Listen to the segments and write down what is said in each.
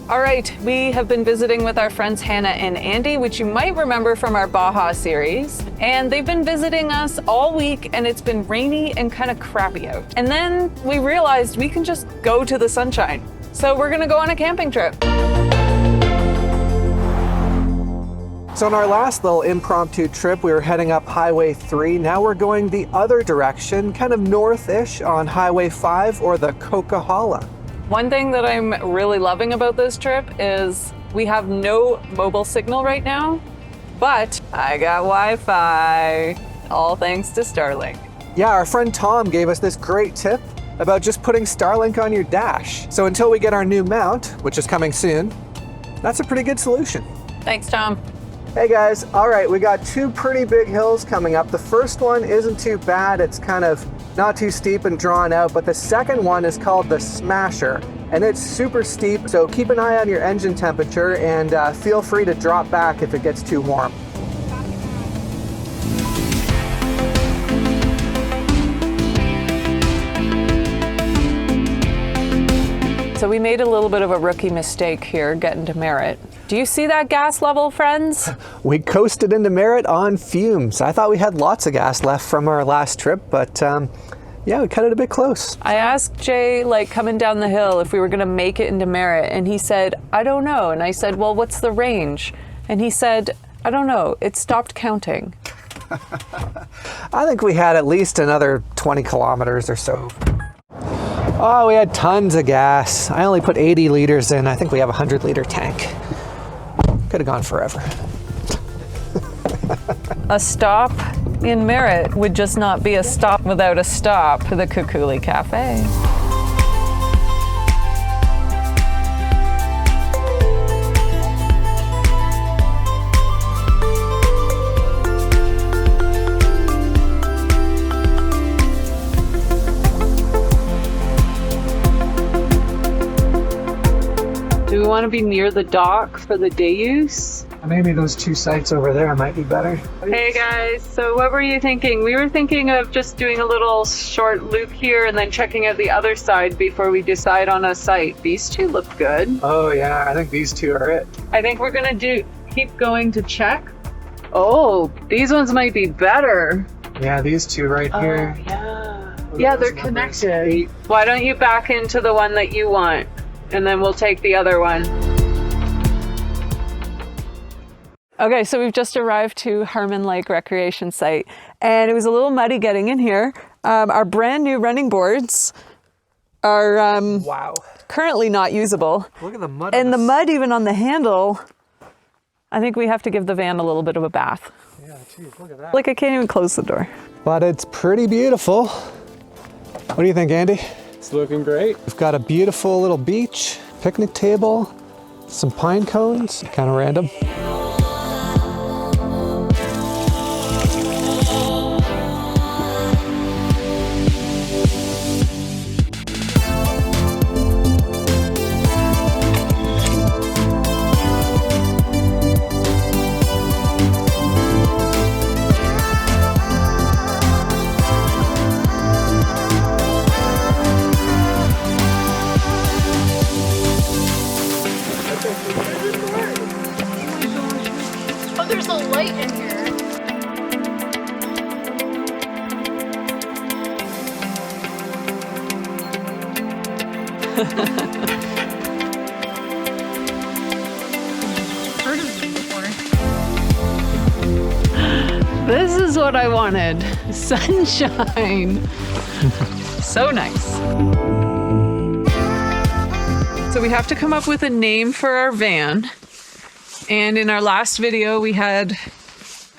All right, we have been visiting with our friends Hannah and Andy, which you might remember from our Baja series. And they've been visiting us all week, and it's been rainy and kind of crappy out. And then we realized we can just go to the sunshine. So we're gonna go on a camping trip. So on our last little impromptu trip, we were heading up Highway 3. Now we're going the other direction, kind of north-ish on Highway 5 or the Coquihalla. One thing that I'm really loving about this trip is we have no mobile signal right now, but I got Wi-Fi, all thanks to Starlink. Yeah, our friend Tom gave us this great tip about just putting Starlink on your dash. So until we get our new mount, which is coming soon, that's a pretty good solution. Thanks, Tom. Hey guys, all right, we got two pretty big hills coming up. The first one isn't too bad. It's kind of not too steep and drawn out, but the second one is called the Smasher, and it's super steep, so keep an eye on your engine temperature and feel free to drop back if it gets too warm. So we made a little bit of a rookie mistake here getting to Merritt. Do you see that gas level, friends? We coasted into Merritt on fumes. I thought we had lots of gas left from our last trip, but yeah, we cut it a bit close. I asked Jay, like coming down the hill, if we were gonna make it into Merritt, and he said, I don't know. And I said, well, what's the range? And he said, I don't know, it stopped counting. I think we had at least another 20 kilometers or so. Oh, we had tons of gas. I only put 80 liters in. I think we have a 100-liter tank. Could have gone forever. A stop in Merritt would just not be a stop without a stop for the Kukuli Cafe. Do we want to be near the dock for the day use? Maybe those two sites over there might be better. Hey guys, so what were you thinking? We were thinking of just doing a little short loop here and then checking out the other side before we decide on a site. These two look good. Oh yeah, I think these two are it. I think we're gonna keep going to check. Oh, these ones might be better. Yeah, these two right here. Yeah. Yeah, they're connected. Why don't you back into the one that you want? And then we'll take the other one. Okay, so we've just arrived to Harmon Lake recreation site, and it was a little muddy getting in here. Our brand new running boards are wow, currently not usable. Look at the mud. And the mud even on the handle, I think we have to give the van a little bit of a bath. Yeah, geez, look at that. Like I can't even close the door. But it's pretty beautiful. What do you think, Andy? It's looking great. We've got a beautiful little beach, picnic table, some pine cones, kind of random. There's a light in here. Heard of this before. This is what I wanted. Sunshine. So nice. So we have to come up with a name for our van. And in our last video, we had,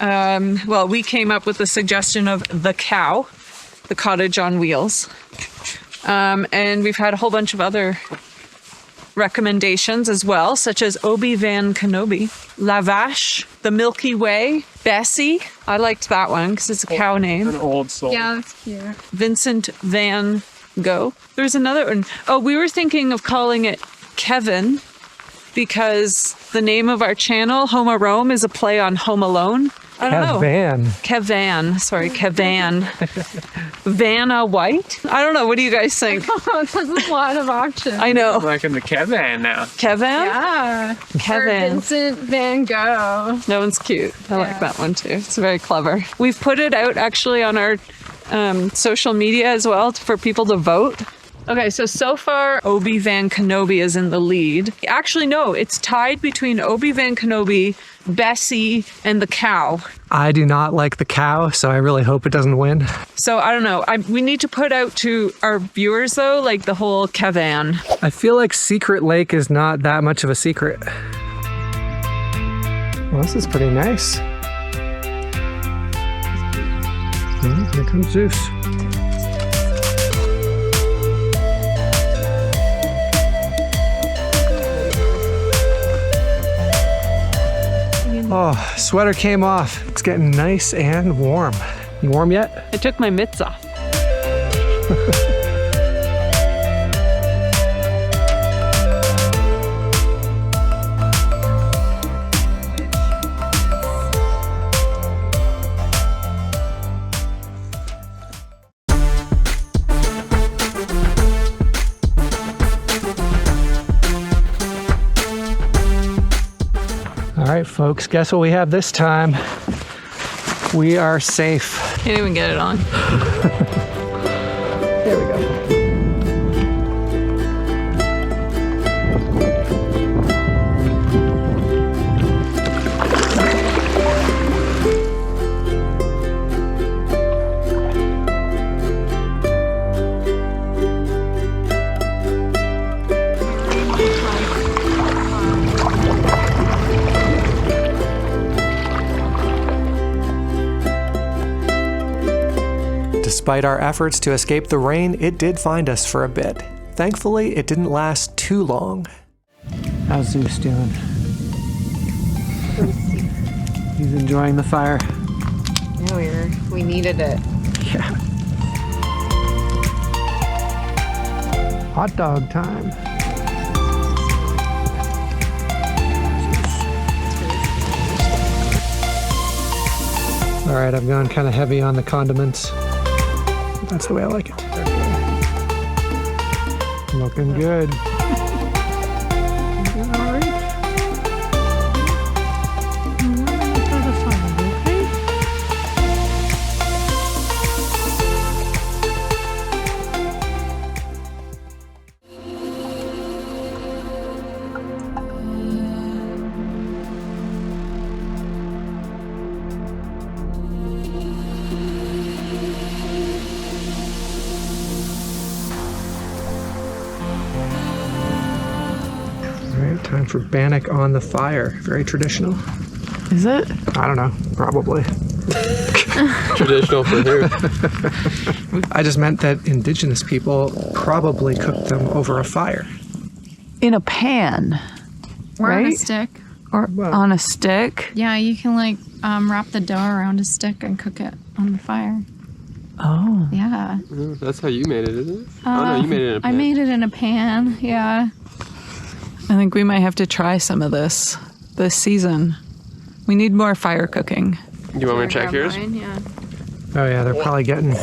we came up with the suggestion of the cow, the cottage on wheels. And we've had a whole bunch of other recommendations as well, such as Obi-Wan Kenobi, La Vache, the Milky Way, Bessie. I liked that one because it's a cow name. An old soul. Yeah, that's cute. Vincent Van Gogh. There's another one. Oh, we were thinking of calling it Kevin, because the name of our channel, Home Rome, is a play on Home Alone. I don't know. Kevan. Kevan. Sorry, Kevan. Vanna White? I don't know. What do you guys think? There's a lot of options. I know. I'm liking the campervan now. Kevin? Yeah. Kevin. Or Vincent Van Gogh. That one's cute. I like that one too. It's very clever. We've put it out actually on our social media as well for people to vote. Okay, so far, Obi-Wan Kenobi is in the lead. Actually, no, it's tied between Obi-Wan Kenobi, Bessie, and the cow. I do not like the cow, so I really hope it doesn't win. So I don't know. We need to put out to our viewers though, like the whole Kevan. I feel like Secret Lake is not that much of a secret. Well, this is pretty nice. Oh, here comes Zeus. Oh, sweater came off. It's getting nice and warm. You warm yet? I took my mitts off. All right, folks, guess what we have this time? We are safe. Can't even get it on. There we go. Despite our efforts to escape the rain, it did find us for a bit. Thankfully, it didn't last too long. How's Zeus doing? He's enjoying the fire. Yeah, we needed it. Yeah. Hot dog time. All right, I've gone kind of heavy on the condiments. That's the way I like it. Looking good. Time for bannock on the fire. Very traditional. Is it? I don't know. Probably. Traditional for who? I just meant that indigenous people probably cooked them over a fire. In a pan. Or on a Right? stick. Or on a stick. Yeah, you can like wrap the dough around a stick and cook it on the fire. Oh. Yeah. That's how you made it, isn't it? Oh no, you made it in a pan. I made it in a pan. Yeah. I think we might have to try some of this season. We need more fire cooking. Do you want me to check yours? Yeah. Oh yeah, they're probably getting...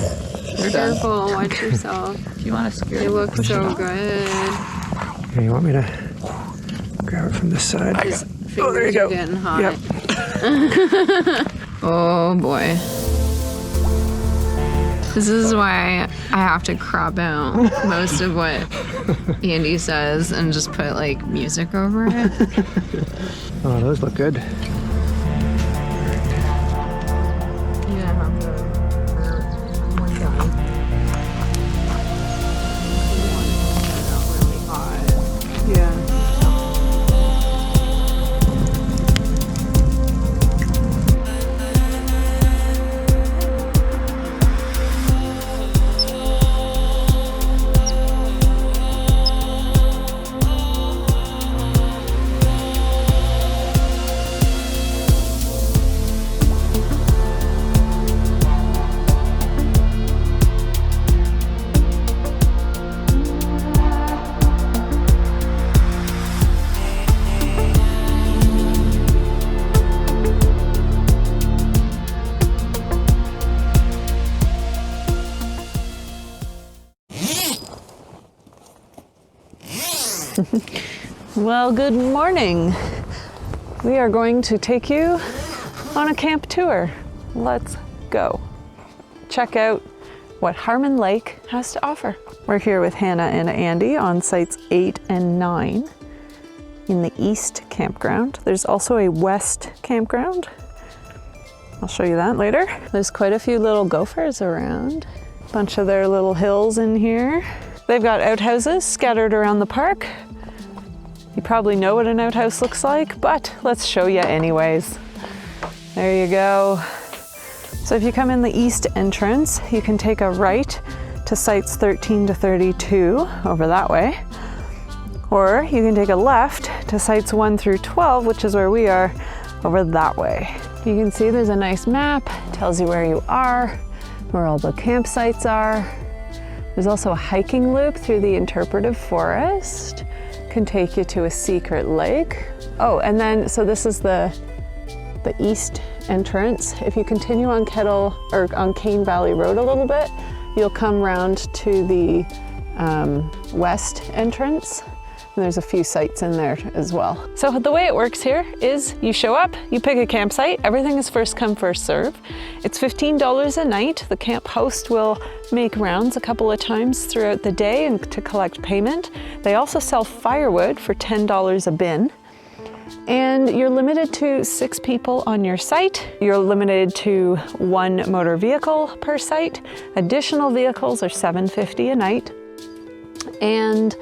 Careful. Watch yourself. If you want to skewer They look so good. Hey, you want me to grab it from this side? Oh, there you go. Getting hot. Yep. Oh boy. This is why I have to crop out most of what Andy says and just put like music over it. Oh, those look good. Well, good morning. We are going to take you on a camp tour. Let's go. Check out what Harmon Lake has to offer. We're here with Hannah and Andy on sites 8 and 9 in the East campground. There's also a West campground. I'll show you that later. There's quite a few little gophers around. A bunch of their little hills in here. They've got outhouses scattered around the park. You probably know what an outhouse looks like, but let's show you anyways. There you go. So if you come in the east entrance, you can take a right to sites 13 to 32 over that way. Or you can take a left to sites 1 through 12, which is where we are, over that way. You can see there's a nice map, tells you where you are, where all the campsites are. There's also a hiking loop through the interpretive forest. Can take you to a secret lake. Oh, and then, so this is the east entrance. If you continue on on Cane Valley Road a little bit, you'll come round to the west entrance. And there's a few sites in there as well. So the way it works here is you show up, you pick a campsite, everything is first come, first serve. It's $15 a night. The camp host will make rounds a couple of times throughout the day and to collect payment. They also sell firewood for $10 a bin. And you're limited to 6 people on your site. You're limited to 1 motor vehicle per site. Additional vehicles are $7.50 a night. And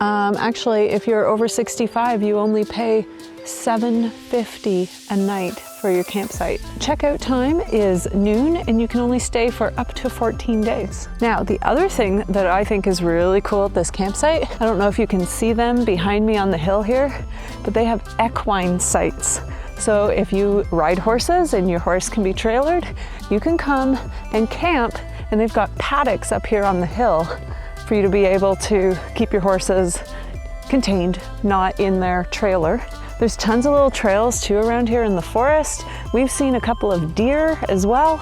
actually, if you're over 65, you only pay $7.50 a night for your campsite. Checkout time is noon, and you can only stay for up to 14 days. Now, the other thing that I think is really cool at this campsite, I don't know if you can see them behind me on the hill here, but they have equine sites. So if you ride horses and your horse can be trailered, you can come and camp, and they've got paddocks up here on the hill for you to be able to keep your horses contained, not in their trailer. There's tons of little trails too around here in the forest. We've seen a couple of deer as well.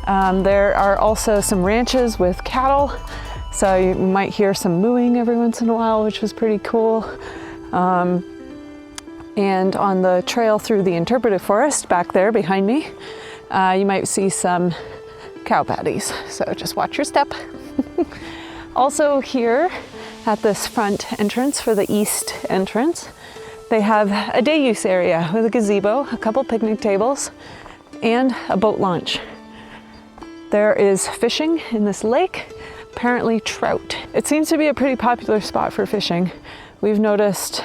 There are also some ranches with cattle, so you might hear some mooing every once in a while, which was pretty cool. And on the trail through the interpretive forest back there behind me, you might see some cow patties, so just watch your step. Also here at this front entrance for the east entrance, they have a day use area with a gazebo, a couple picnic tables, and a boat launch. There is fishing in this lake, apparently trout. It seems to be a pretty popular spot for fishing. We've noticed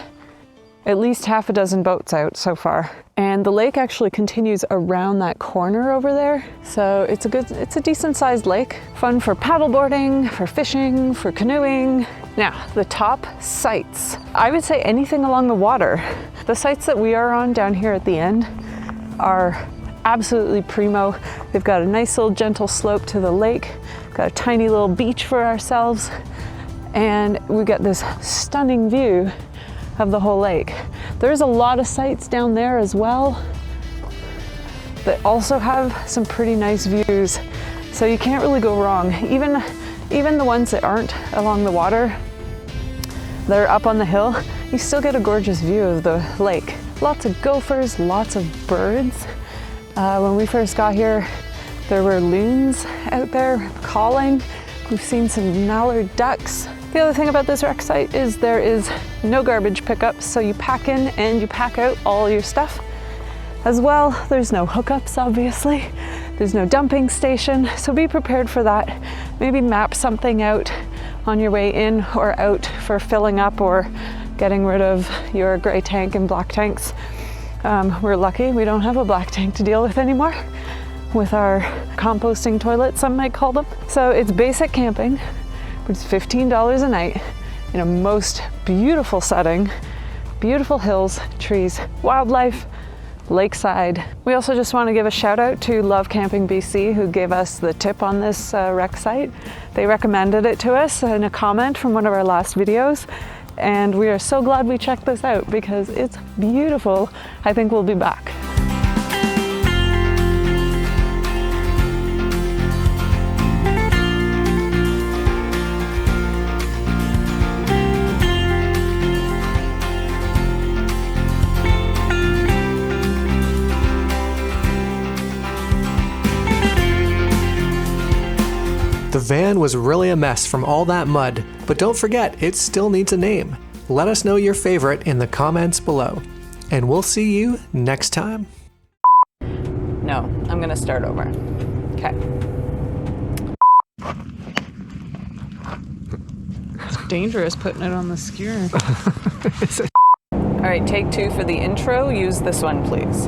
at least half a dozen boats out so far. And the lake actually continues around that corner over there. So it's a decent sized lake. Fun for paddleboarding, for fishing, for canoeing. Now, the top sites. I would say anything along the water. The sites that we are on down here at the end are absolutely primo. They've got a nice little gentle slope to the lake. Got a tiny little beach for ourselves. And we got this stunning view of the whole lake. There's a lot of sites down there as well that also have some pretty nice views. So you can't really go wrong. Even the ones that aren't along the water, that are up on the hill, you still get a gorgeous view of the lake. Lots of gophers, lots of birds. When we first got here, there were loons out there calling. We've seen some mallard ducks. The other thing about this wreck site is there is no garbage pickup, so you pack in and you pack out all your stuff. As well, there's no hookups, obviously. There's no dumping station, so be prepared for that. Maybe map something out on your way in or out for filling up or getting rid of your gray tank and black tanks. We're lucky we don't have a black tank to deal with anymore with our composting toilets, some might call them. So it's basic camping. It's $15 a night in a most beautiful setting, beautiful hills, trees, wildlife, lakeside. We also just want to give a shout out to Love Camping BC, who gave us the tip on this wreck site. They recommended it to us in a comment from one of our last videos, and we are so glad we checked this out because it's beautiful. I think we'll be back. van was really a mess from all that mud, but don't forget, it still needs a name. Let us know your favorite in the comments below. And we'll see you next time. No, I'm gonna start over. Okay. It's dangerous putting it on the skewer. All right, take 2 for the intro. Use this one, please.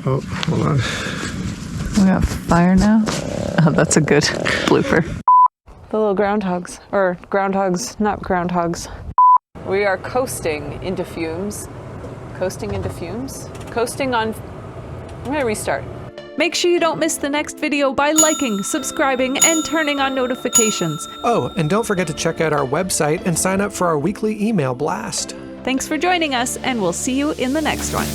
Oh, hold on. We got fire now? Oh, that's a good blooper. The little groundhogs. Or groundhogs, not groundhogs. We are coasting into fumes. Coasting into fumes? Coasting on... I'm gonna restart. Make sure you don't miss the next video by liking, subscribing, and turning on notifications. Oh, and don't forget to check out our website and sign up for our weekly email blast. Thanks for joining us, and we'll see you in the next one.